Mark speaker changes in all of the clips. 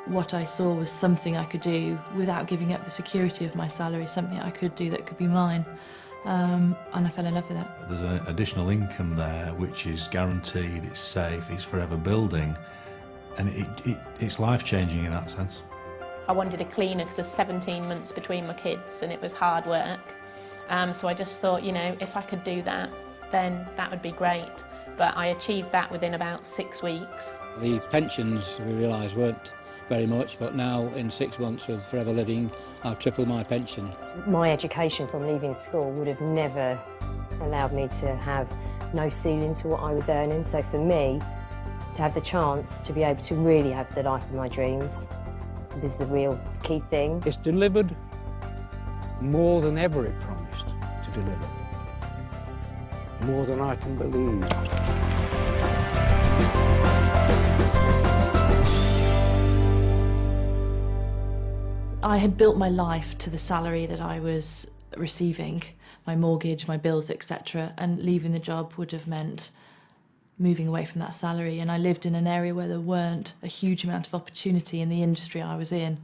Speaker 1: what I saw was something I could do without giving up the security of my salary, something I could do that could be mine. And I fell in love with it.
Speaker 2: There's an additional income there which is guaranteed, it's safe, it's forever building, and it's life-changing in that sense.
Speaker 3: I wanted a cleaner because there's 17 months between my kids and it was hard work. So I just thought, you know, if I could do that, then that would be great. But I achieved that within about 6 weeks.
Speaker 4: The pensions, we realised, weren't very much, but now in 6 months with Forever Living, I've tripled my pension.
Speaker 5: My education from leaving school would have never allowed me to have no ceiling to what I was earning. So for me, to have the chance to be able to really have the life of my dreams was the real key thing.
Speaker 6: It's delivered more than ever it promised to deliver. More than I can believe.
Speaker 1: I had built my life to the salary that I was receiving, my mortgage, my bills, etc., and leaving the job would have meant moving away from that salary. And I lived in an area where there weren't a huge amount of opportunity in the industry I was in.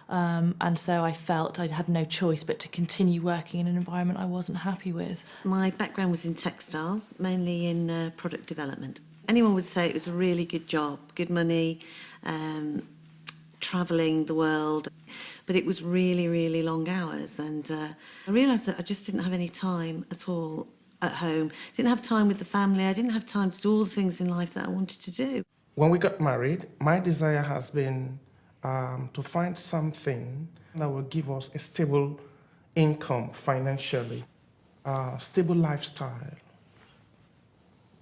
Speaker 1: And so I felt I'd had no choice but to continue working in an environment I wasn't happy with.
Speaker 7: My background was in textiles, mainly in product development. Anyone would say it was a really good job, good money, travelling the world, but it was really, really long hours. And I realised that I just didn't have any time at all at home. Didn't have time with the family. I didn't have time to do all the things in life that I wanted to do.
Speaker 8: When we got married, my desire has been to find something that will give us a stable income financially, stable lifestyle,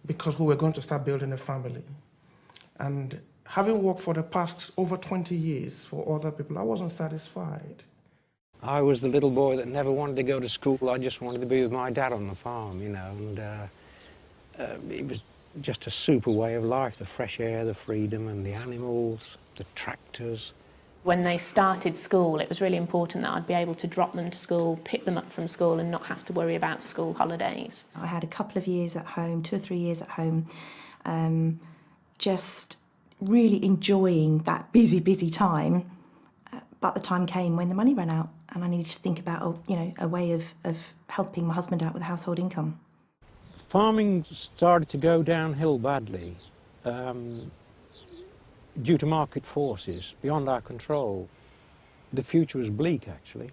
Speaker 8: because we were going to start building a family. And having worked for the past over 20 years for other people, I wasn't satisfied.
Speaker 6: I was the little boy that never wanted to go to school. I just wanted to be with my dad on the farm, you know, and it was just a super way of life, the fresh air, the freedom, and the animals, the tractors.
Speaker 3: When they started school, it was really important that I'd be able to drop them to school, pick them up from school and not have to worry about school holidays.
Speaker 9: I had a couple of years at home, 2 or 3 years at home, just really enjoying that busy time. But the time came when the money ran out and I needed to think about, a way of helping my husband out with household income.
Speaker 6: Farming started to go downhill badly due to market forces beyond our control. The future was bleak, actually.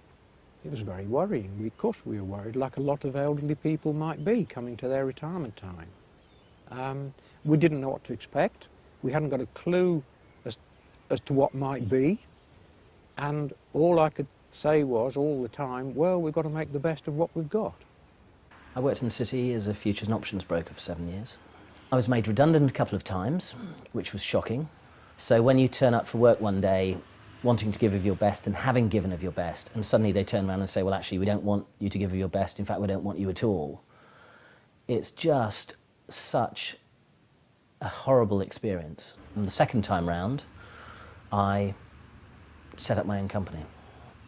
Speaker 6: It was very worrying. Of course we were worried, like a lot of elderly people might be coming to their retirement time. We didn't know what to expect. We hadn't got a clue as to what might be. And all I could say was, all the time, well, we've got to make the best of what we've got.
Speaker 10: I worked in the city as a futures and options broker for 7 years. I was made redundant a couple of times, which was shocking. So when you turn up for work one day, wanting to give of your best and having given of your best, and suddenly they turn around and say, well, actually, we don't want you to give of your best. In fact, we don't want you at all. It's just such a horrible experience. And the second time round, I set up my own company.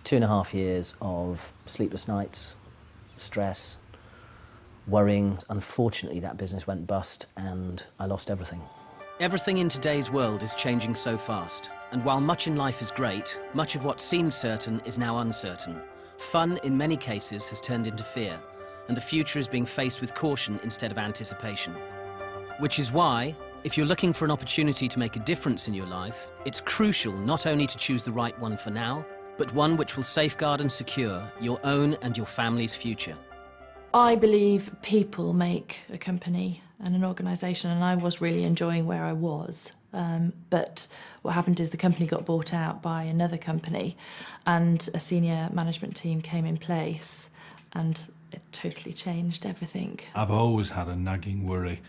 Speaker 10: 2.5 years of sleepless nights, stress, worrying. Unfortunately, that business went bust and I lost everything.
Speaker 11: Everything in today's world is changing so fast. And while much in life is great, much of what seemed certain is now uncertain. Fun, in many cases, has turned into fear, and the future is being faced with caution instead of anticipation. Which is why, if you're looking for an opportunity to make a difference in your life, it's crucial not only to choose the right one for now, but one which will safeguard and secure your own and your family's future.
Speaker 1: I believe people make a company and an organisation, and I was really enjoying where I was. But what happened is the company got bought out by another company and a senior management team came in place and it totally changed everything.
Speaker 2: I've always had a nagging worry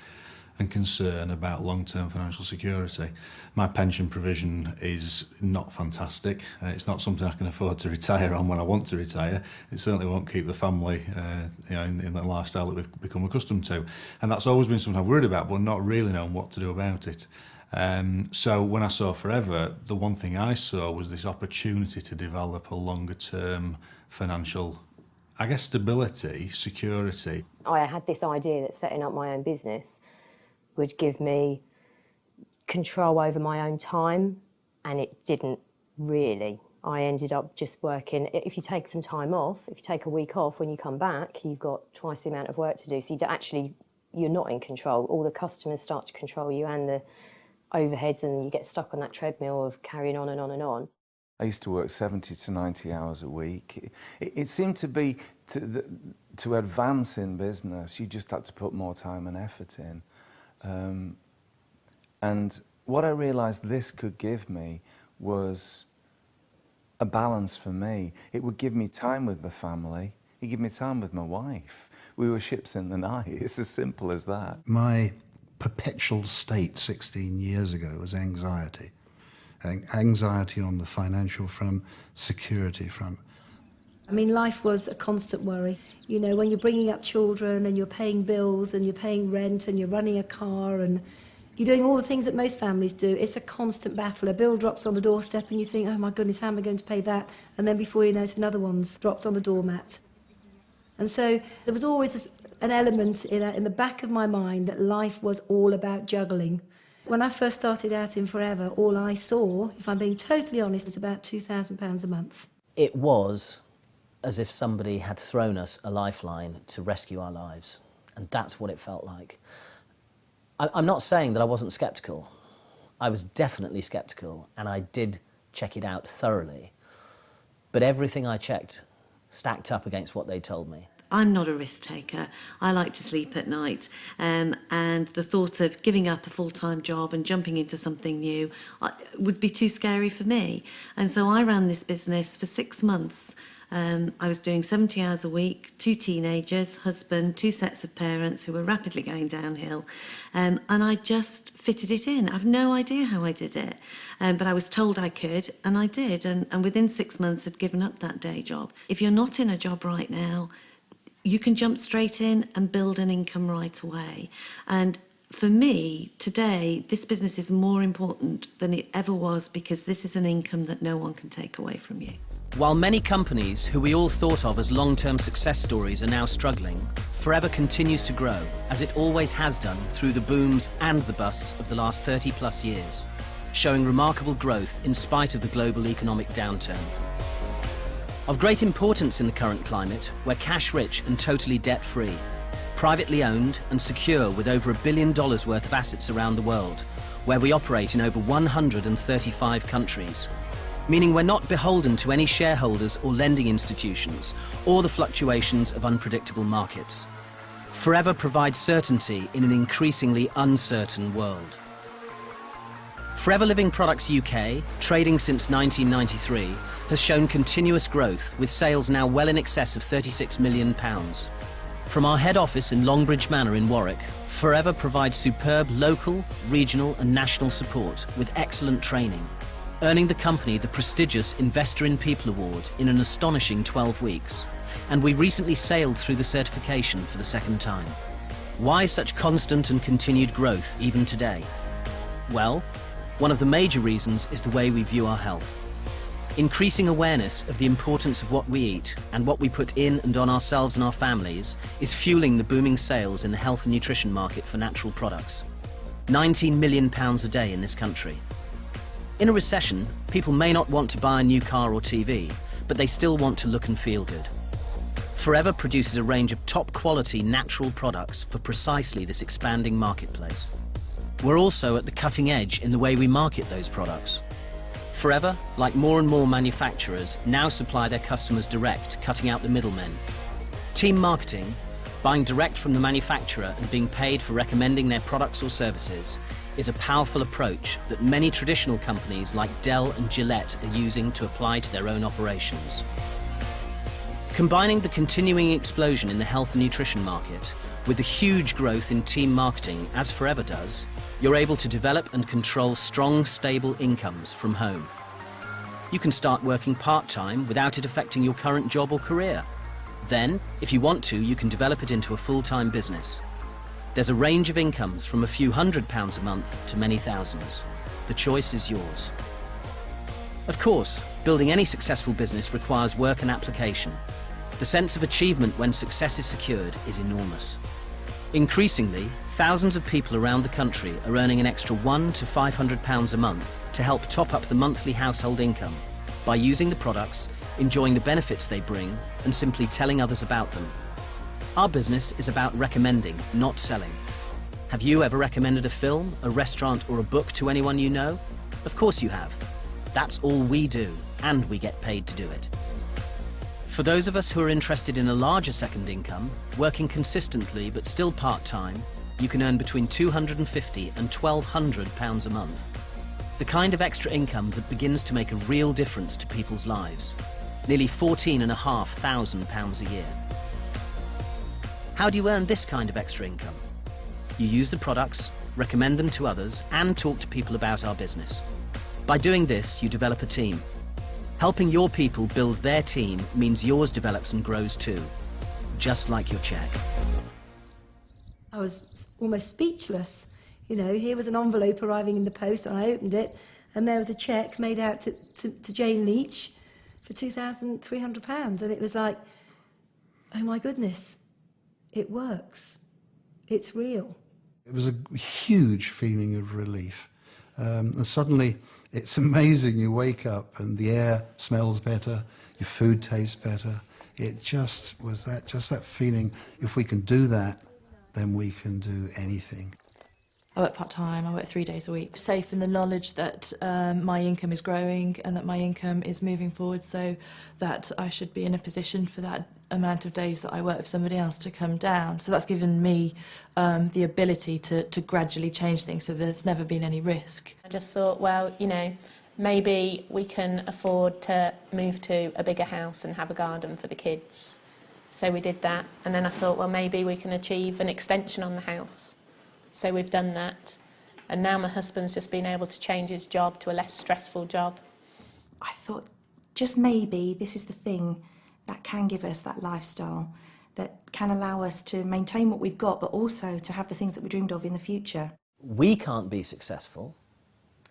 Speaker 2: and concern about long-term financial security. My pension provision is not fantastic. It's not something I can afford to retire on when I want to retire. It certainly won't keep the family in the lifestyle that we've become accustomed to. And that's always been something I've worried about, but not really known what to do about it. So when I saw Forever, the one thing I saw was this opportunity to develop a longer-term financial, I guess, stability, security.
Speaker 5: I had this idea that setting up my own business would give me control over my own time, and it didn't really. I ended up just working, if you take some time off, if you take a week off, when you come back, you've got twice the amount of work to do. So you're not in control. All the customers start to control you and the overheads, and you get stuck on that treadmill of carrying on and on and on.
Speaker 12: I used to work 70 to 90 hours a week. It seemed to be, to advance in business, you just had to put more time and effort in. And what I realised this could give me was a balance for me. It would give me time with the family. It'd give me time with my wife. We were ships in the night. It's as simple as that.
Speaker 13: My perpetual state 16 years ago was anxiety. Anxiety on the financial front, security front.
Speaker 14: I mean, life was a constant worry. You know, when you're bringing up children and you're paying bills and you're paying rent and you're running a car and you're doing all the things that most families do, it's a constant battle. A bill drops on the doorstep and you think, oh my goodness, how am I going to pay that? And then before you know it, another one's dropped on the doormat. And so there was always an element in the back of my mind that life was all about juggling. When I first started out in Forever, all I saw, if I'm being totally honest, was about £2,000 a month.
Speaker 10: It was as if somebody had thrown us a lifeline to rescue our lives. And that's what it felt like. I'm not saying that I wasn't sceptical. I was definitely sceptical, and I did check it out thoroughly. But everything I checked stacked up against what they told me.
Speaker 7: I'm not a risk taker. I like to sleep at night, and the thought of giving up a full-time job and jumping into something new would be too scary for me. And so I ran this business for 6 months. I was doing 70 hours a week, 2 teenagers, husband, 2 sets of parents who were rapidly going downhill, and I just fitted it in. I've no idea how I did it, but I was told I could, and I did, and within 6 months I'd given up that day job. If you're not in a job right now, you can jump straight in and build an income right away. And for me, today, this business is more important than it ever was, because this is an income that no one can take away from you.
Speaker 11: While many companies who we all thought of as long-term success stories are now struggling, Forever continues to grow, as it always has done through the booms and the busts of the last 30-plus years, showing remarkable growth in spite of the global economic downturn. Of great importance in the current climate, we're cash-rich and totally debt-free, privately owned and secure with over $1 billion worth of assets around the world, where we operate in over 135 countries, meaning we're not beholden to any shareholders or lending institutions or the fluctuations of unpredictable markets. Forever provides certainty in an increasingly uncertain world. Forever Living Products UK, trading since 1993, has shown continuous growth, with sales now well in excess of £36 million. From our head office in Longbridge Manor in Warwick, Forever provides superb local, regional and national support with excellent training, earning the company the prestigious Investor in People Award in an astonishing 12 weeks. And we recently sailed through the certification for the 2nd time. Why such constant and continued growth even today? Well, one of the major reasons is the way we view our health. Increasing awareness of the importance of what we eat and what we put in and on ourselves and our families is fueling the booming sales in the health and nutrition market for natural products. £19 million a day in this country. In a recession, people may not want to buy a new car or TV, but they still want to look and feel good. Forever produces a range of top-quality natural products for precisely this expanding marketplace. We're also at the cutting edge in the way we market those products. Forever, like more and more manufacturers, now supply their customers direct, cutting out the middlemen. Team marketing, buying direct from the manufacturer and being paid for recommending their products or services, is a powerful approach that many traditional companies like Dell and Gillette are using to apply to their own operations. Combining the continuing explosion in the health and nutrition market with the huge growth in team marketing, as Forever does, you're able to develop and control strong, stable incomes from home. You can start working part-time without it affecting your current job or career. Then, if you want to, you can develop it into a full-time business. There's a range of incomes from a few £100s a month to many thousands. The choice is yours. Of course, building any successful business requires work and application. The sense of achievement when success is secured is enormous. Increasingly, Thousands of people around the country are earning an extra £100 to £500 a month to help top up the monthly household income by using the products, enjoying the benefits they bring, and simply telling others about them. Our business is about recommending, not selling. Have you ever recommended a film, a restaurant, or a book to anyone you know? Of course you have. That's all we do, and we get paid to do it. For those of us who are interested in a larger second income, working consistently but still part-time, you can earn between £250 and £1,200 a month. The kind of extra income that begins to make a real difference to people's lives. Nearly £14,500 a year. How do you earn this kind of extra income? You use the products, recommend them to others, and talk to people about our business. By doing this, you develop a team. Helping your people build their team means yours develops and grows too, just like your cheque.
Speaker 14: I was almost speechless. You know, here was an envelope arriving in the post, and I opened it, and there was a cheque made out to Jane Leach for £2,300. And it was like, oh my goodness, it works. It's real.
Speaker 13: It was a huge feeling of relief. And suddenly, it's amazing. You wake up and the air smells better, your food tastes better. It just was that feeling, if we can do that, then we can do anything.
Speaker 1: I work part-time, I work 3 days a week. Safe in the knowledge that my income is growing and that my income is moving forward, so that I should be in a position for that amount of days that I work with somebody else to come down. So that's given me the ability to gradually change things, so there's never been any risk.
Speaker 3: I just thought, well, you know, maybe we can afford to move to a bigger house and have a garden for the kids. So we did that, and then I thought, well, maybe we can achieve an extension on the house. So we've done that, and now my husband's just been able to change his job to a less stressful job.
Speaker 9: I thought, just maybe this is the thing that can give us that lifestyle, that can allow us to maintain what we've got, but also to have the things that we dreamed of in the future.
Speaker 10: We can't be successful,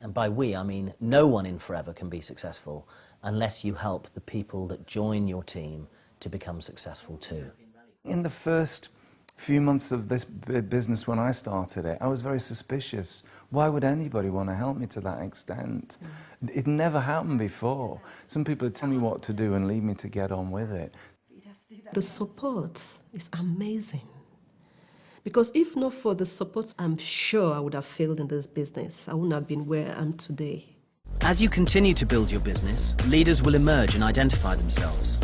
Speaker 10: and by we I mean no one in Forever can be successful unless you help the people that join your team to become successful too.
Speaker 12: In the first few months of this business when I started it, I was very suspicious. Why would anybody want to help me to that extent? It never happened before. Some people would tell me what to do and leave me to get on with it.
Speaker 15: The support is amazing. Because if not for the support, I'm sure I would have failed in this business. I wouldn't have been where I am today.
Speaker 11: As you continue to build your business, leaders will emerge and identify themselves.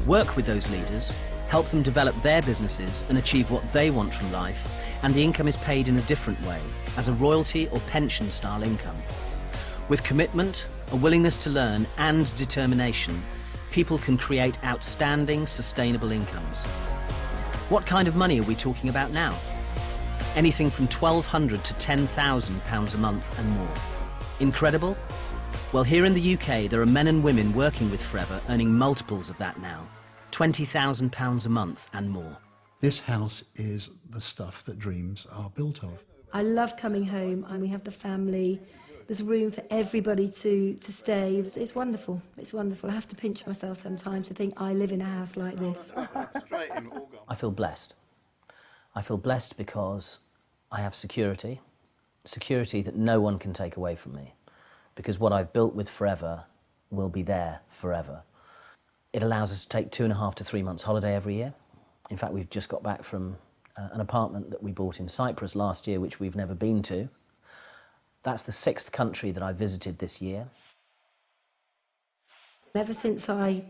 Speaker 11: Work with those leaders, help them develop their businesses and achieve what they want from life, and the income is paid in a different way, as a royalty or pension style income. With commitment, a willingness to learn and determination, people can create outstanding, sustainable incomes. What kind of money are we talking about now? Anything from £1,200 to £10,000 a month and more. Incredible? Well, here in the UK, there are men and women working with Forever earning multiples of that now. £20,000 a month and more.
Speaker 13: This house is the stuff that dreams are built of.
Speaker 14: I love coming home, and we have the family. There's room for everybody to stay. It's wonderful. It's wonderful. I have to pinch myself sometimes to think I live in a house like this.
Speaker 10: I feel blessed. I feel blessed because I have security that no one can take away from me, because what I've built with Forever will be there forever. It allows us to take 2.5 to 3 months holiday every year. In fact, we've just got back from an apartment that we bought in Cyprus last year, which we've never been to. That's the 6th country that I visited this year.
Speaker 14: Ever since I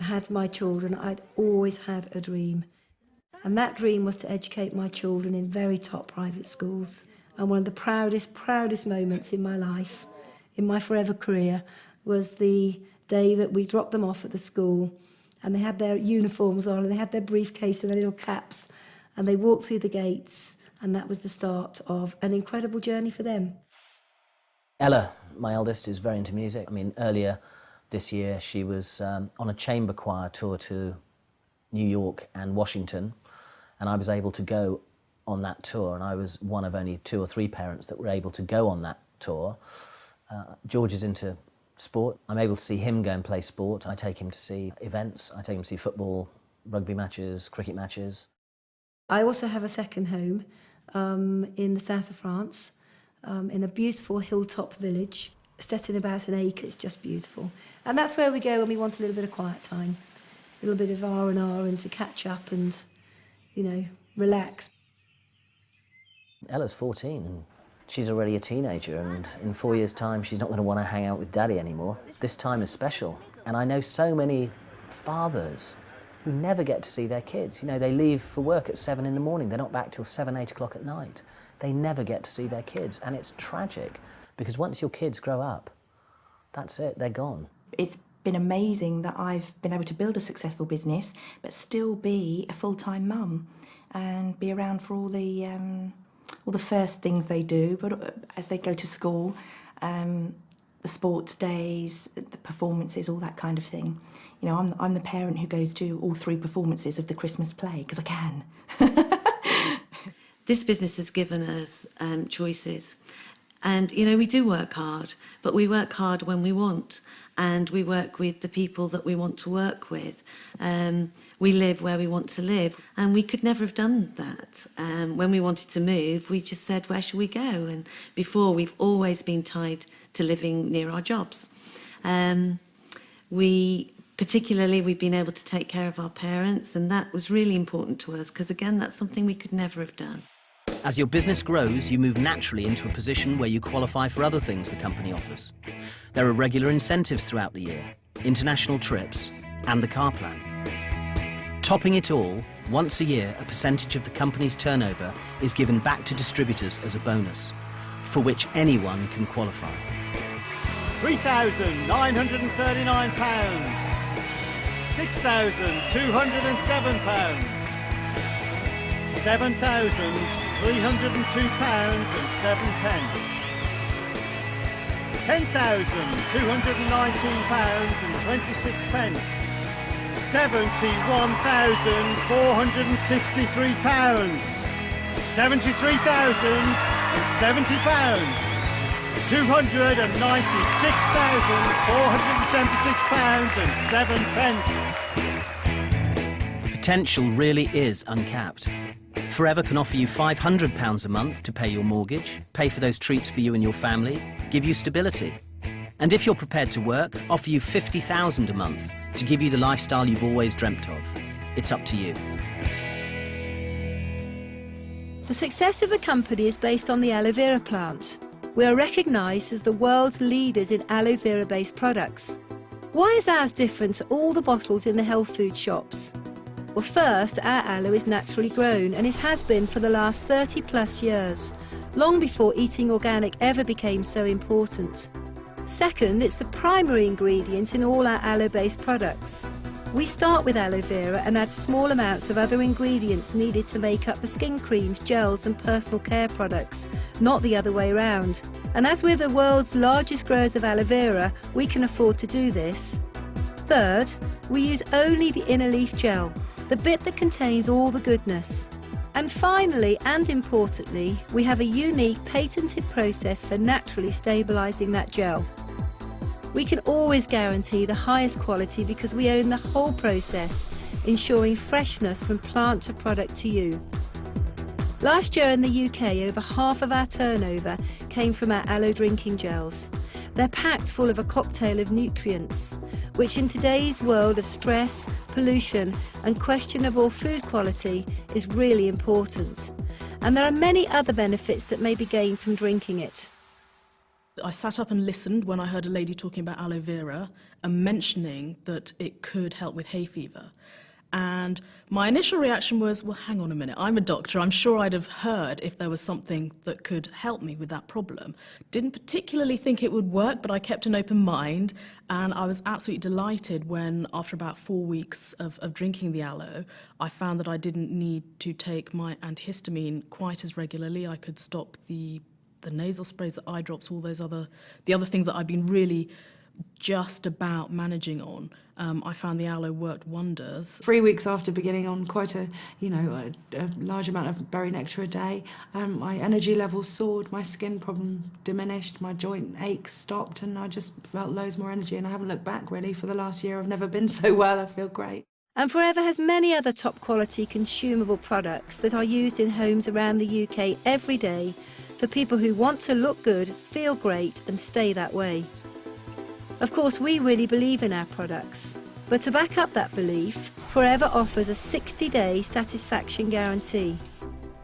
Speaker 14: had my children, I'd always had a dream. And that dream was to educate my children in very top private schools. And one of the proudest moments in my life, in my Forever career, was the day that we dropped them off at the school, and they had their uniforms on, and they had their briefcase and their little caps, and they walked through the gates, and that was the start of an incredible journey for them.
Speaker 10: Ella, my eldest, is very into music. I mean, earlier this year she was on a chamber choir tour to New York and Washington, and I was able to go on that tour, and I was one of only 2 or 3 parents that were able to go on that tour. George is into sport. I'm able to see him go and play sport. I take him to see events. I take him to see football, rugby matches, cricket matches.
Speaker 14: I also have a second home. in the south of France, in a beautiful hilltop village, set in about an acre. It's just beautiful. And that's where we go when we want a little bit of quiet time, a little bit of R&R and to catch up and, you know, relax.
Speaker 10: Ella's 14 and she's already a teenager, and in 4 years' time she's not going to want to hang out with Daddy anymore. This time is special, and I know so many fathers who never get to see their kids. You know, they leave for work at 7 in the morning, they're not back till 7, 8 o'clock at night. They never get to see their kids, and it's tragic, because once your kids grow up, that's it, they're gone.
Speaker 9: It's been amazing that I've been able to build a successful business but still be a full-time mum and be around for all the first things they do, but as they go to school, the sports days, the performances, all that kind of thing. You know, I'm the parent who goes to all 3 performances of the Christmas play, because I can.
Speaker 7: This business has given us choices. And, you know, we do work hard, but we work hard when we want, and we work with the people that we want to work with. We live where we want to live, and we could never have done that. When we wanted to move, we just said, where should we go? And before, we've always been tied to living near our jobs. Particularly, we've been able to take care of our parents, and that was really important to us, because, again, that's something we could never have done.
Speaker 11: As your business grows, you move naturally into a position where you qualify for other things the company offers. There are regular incentives throughout the year, international trips, and the car plan. Topping it all, once a year, a percentage of the company's turnover is given back to distributors as a bonus, for which anyone can qualify.
Speaker 16: £3,939, £6,207, £7,302.07, £10,219.26, £71,463, £73,070, £296,476.07.
Speaker 11: The potential really is uncapped. Forever can offer you £500 a month to pay your mortgage, pay for those treats for you and your family, give you stability. And if you're prepared to work, offer you £50,000 a month to give you the lifestyle you've always dreamt of. It's up to you.
Speaker 14: The success of the company is based on the aloe vera plant. We are recognised as the world's leaders in aloe vera-based products. Why is ours different to all the bottles in the health food shops? Well, first, our aloe is naturally grown, and it has been for the last 30 plus years, long before eating organic ever became so important. Second, it's the primary ingredient in all our aloe-based products. We start with aloe vera and add small amounts of other ingredients needed to make up the skin creams, gels and personal care products, not the other way around. And as we're the world's largest growers of aloe vera, we can afford to do this. Third, we use only the inner leaf gel, the bit that contains all the goodness. And finally, and importantly, we have a unique patented process for naturally stabilising that gel. We can always guarantee the highest quality because we own the whole process, ensuring freshness from plant to product to you. Last year in the UK, over half of our turnover came from our aloe drinking gels. They're packed full of a cocktail of nutrients, which in today's world of stress, pollution and questionable food quality is really important. And there are many other benefits that may be gained from drinking it.
Speaker 17: I sat up and listened when I heard a lady talking about aloe vera and mentioning that it could help with hay fever. And my initial reaction was, well, hang on a minute, I'm a doctor, I'm sure I'd have heard if there was something that could help me with that problem. Didn't particularly think it would work, but I kept an open mind, and I was absolutely delighted when, after about 4 weeks of drinking the aloe, I found that I didn't need to take my antihistamine quite as regularly. I could stop the nasal sprays, the eye drops, all those the other things that I'd been really just about managing on. I found the aloe worked wonders.
Speaker 1: 3 weeks after beginning on quite a large amount of berry nectar a day, my energy levels soared, my skin problem diminished, my joint aches stopped, and I just felt loads more energy, and I haven't looked back really for the last year. I've never been so well. I feel great.
Speaker 14: And Forever has many other top quality consumable products that are used in homes around the UK every day for people who want to look good, feel great and stay that way. Of course, we really believe in our products, but to back up that belief, Forever offers a 60-day satisfaction guarantee.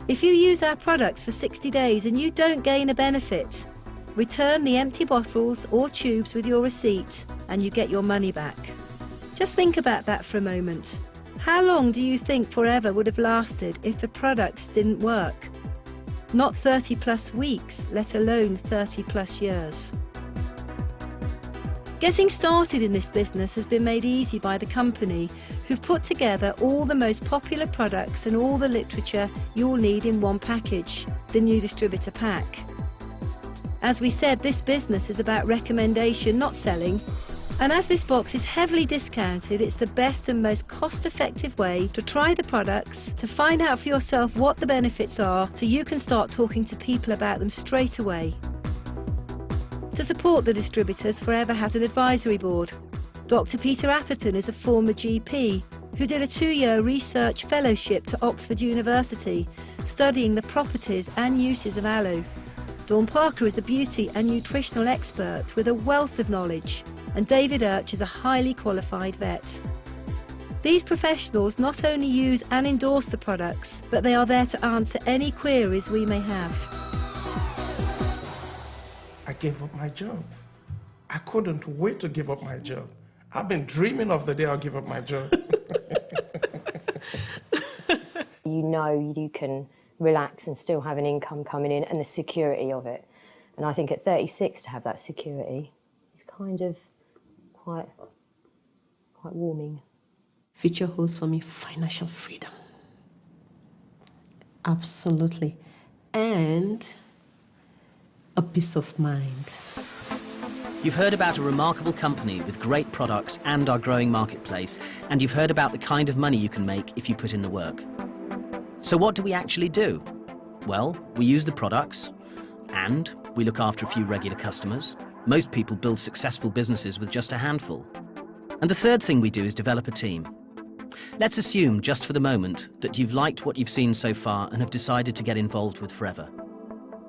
Speaker 14: If you use our products for 60 days and you don't gain a benefit, return the empty bottles or tubes with your receipt and you get your money back. Just think about that for a moment. How long do you think Forever would have lasted if the products didn't work? Not 30 plus weeks, let alone 30 plus years. Getting started in this business has been made easy by the company, who've put together all the most popular products and all the literature you'll need in one package, the new distributor pack. As we said, this business is about recommendation, not selling. And as this box is heavily discounted, it's the best and most cost-effective way to try the products, to find out for yourself what the benefits are, so you can start talking to people about them straight away. To support the distributors, Forever has an advisory board. Dr. Peter Atherton is a former GP who did a 2-year research fellowship to Oxford University, studying the properties and uses of aloe. Dawn Parker is a beauty and nutritional expert with a wealth of knowledge, and David Urch is a highly qualified vet. These professionals not only use and endorse the products, but they are there to answer any queries we may have.
Speaker 8: I gave up my job. I couldn't wait to give up my job. I've been dreaming of the day I'll give up my job.
Speaker 5: You know you can relax and still have an income coming in and the security of it. And I think at 36 to have that security is kind of quite warming.
Speaker 15: Future holds for me financial freedom. Absolutely. And a peace of mind.
Speaker 11: You've heard about a remarkable company with great products and our growing marketplace, and you've heard about the kind of money you can make if you put in the work. So what do we actually do? Well, we use the products, and we look after a few regular customers. Most people build successful businesses with just a handful. And the third thing we do is develop a team. Let's assume, just for the moment, that you've liked what you've seen so far and have decided to get involved with Forever.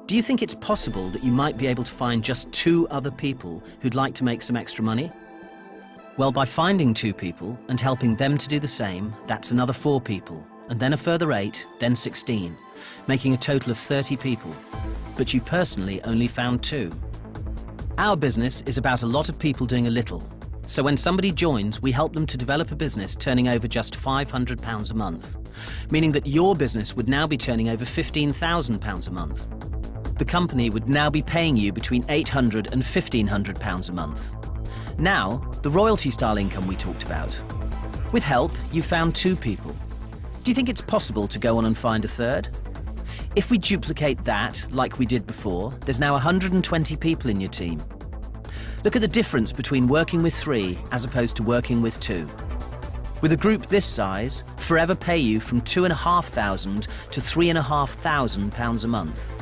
Speaker 11: Do you think it's possible that you might be able to find just 2 other people who'd like to make some extra money? Well, by finding 2 people and helping them to do the same, that's another 4 people, and then a further 8, then 16, making a total of 30 people. But you personally only found 2. Our business is about a lot of people doing a little. So when somebody joins, we help them to develop a business turning over just £500 a month, meaning that your business would now be turning over £15,000 a month. The company would now be paying you between £800 and £1,500 a month. Now, the royalty-style income we talked about. With help, you found 2 people. Do you think it's possible to go on and find a third? If we duplicate that, like we did before, there's now 120 people in your team. Look at the difference between working with 3 as opposed to working with 2. With a group this size, Forever pay you from £2,500 to £3,500 a month.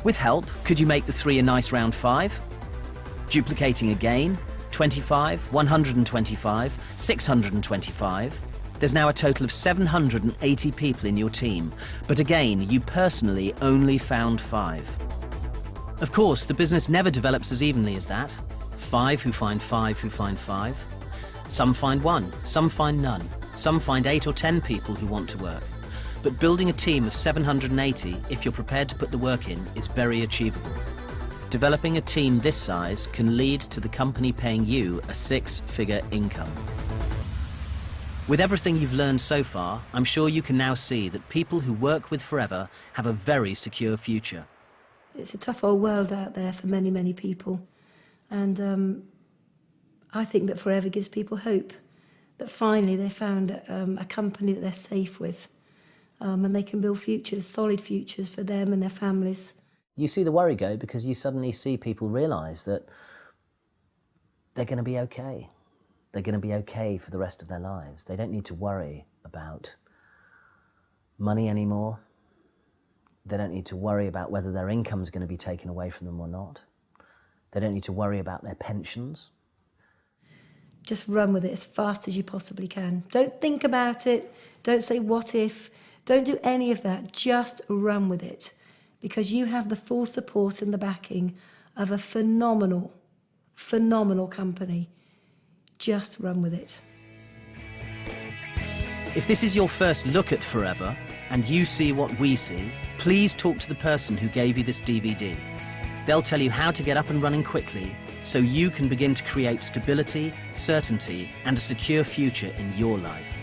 Speaker 11: With help, could you make the 3 a nice round 5? Duplicating again, 25, 125, 625. There's now a total of 780 people in your team, but again, you personally only found 5. Of course, the business never develops as evenly as that. 5 who find 5 who find 5. Some find 1, some find none. Some find 8 or 10 people who want to work. But building a team of 780, if you're prepared to put the work in, is very achievable. Developing a team this size can lead to the company paying you a 6-figure income. With everything you've learned so far, I'm sure you can now see that people who work with Forever have a very secure future.
Speaker 14: It's a tough old world out there for many, many people. And I think that Forever gives people hope, that finally they found a company that they're safe with. And they can build futures, solid futures for them and their families.
Speaker 10: You see the worry go because you suddenly see people realise that they're going to be okay. They're going to be okay for the rest of their lives. They don't need to worry about money anymore. They don't need to worry about whether their income's going to be taken away from them or not. They don't need to worry about their pensions.
Speaker 14: Just run with it as fast as you possibly can. Don't think about it. Don't say what if. Don't do any of that. Just run with it, because you have the full support and the backing of a phenomenal, phenomenal company. Just run with it.
Speaker 11: If this is your first look at Forever and you see what we see, please talk to the person who gave you this DVD. They'll tell you how to get up and running quickly so you can begin to create stability, certainty, and a secure future in your life.